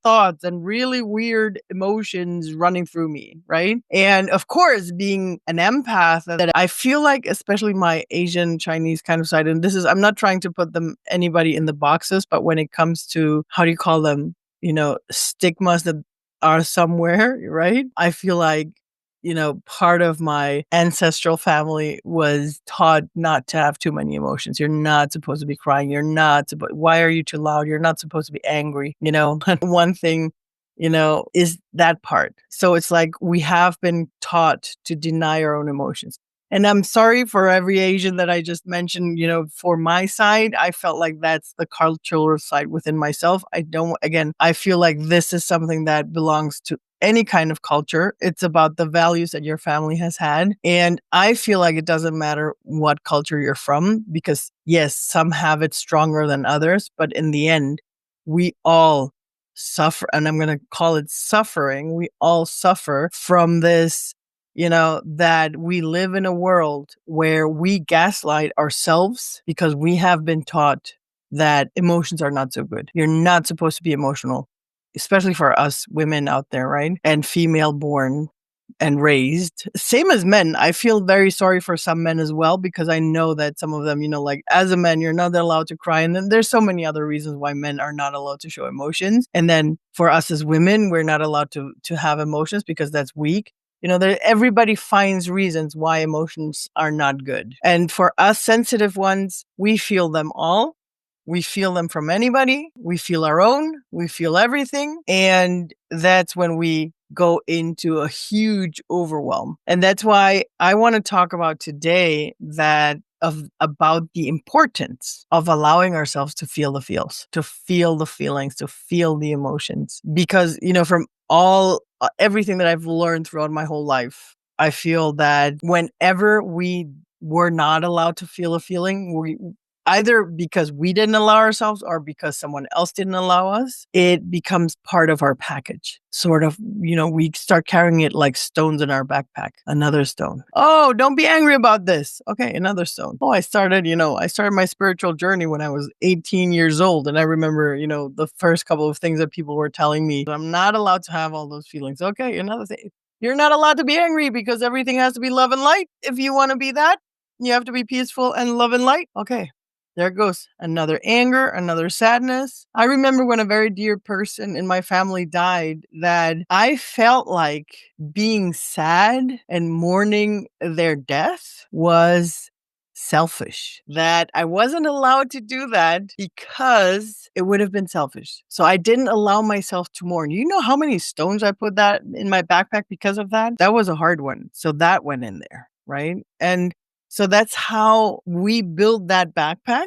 thoughts and really weird emotions running through me, right? And of course, being an empath, that I feel like, especially my Asian Chinese kind of side, and this is, I'm not trying to put them anybody in the boxes, but when it comes to, how do you call them, stigmas that are somewhere, right? I feel like, part of my ancestral family was taught not to have too many emotions. You're not supposed to be crying. Why are you too loud? You're not supposed to be angry. One thing, is that part. So it's like we have been taught to deny our own emotions. And I'm sorry for every Asian that I just mentioned, for my side, I felt like that's the cultural side within myself. I feel like this is something that belongs to any kind of culture. It's about the values that your family has had. And I feel like it doesn't matter what culture you're from, because yes, some have it stronger than others, but in the end, we all suffer, and I'm going to call it suffering. We all suffer from this, that we live in a world where we gaslight ourselves because we have been taught that emotions are not so good. You're not supposed to be emotional, especially for us women out there, right? And female born and raised. Same as men. I feel very sorry for some men as well, because I know that some of them, like as a man, you're not allowed to cry. And then there's so many other reasons why men are not allowed to show emotions. And then for us as women, we're not allowed to have emotions because that's weak. Everybody finds reasons why emotions are not good. And for us sensitive ones, we feel them all. We feel them from anybody. We feel our own. We feel everything. And that's when we go into a huge overwhelm. And that's why I want to talk about today about the importance of allowing ourselves to feel the feels, to feel the feelings, to feel the emotions. Because, from everything that I've learned throughout my whole life, I feel that whenever we were not allowed to feel a feeling, either because we didn't allow ourselves or because someone else didn't allow us, it becomes part of our package. Sort of, we start carrying it like stones in our backpack. Another stone. Oh, don't be angry about this. Okay, another stone. Oh, I started my spiritual journey when I was 18 years old. And I remember, the first couple of things that people were telling me, I'm not allowed to have all those feelings. Okay, another thing. You're not allowed to be angry because everything has to be love and light. If you want to be that, you have to be peaceful and love and light. Okay. There goes another anger, another sadness. I remember when a very dear person in my family died, that I felt like being sad and mourning their death was selfish. That I wasn't allowed to do that because it would have been selfish. So I didn't allow myself to mourn. You know how many stones I put that in my backpack because of that? That was a hard one. So that went in there, right? And so that's how we build that backpack.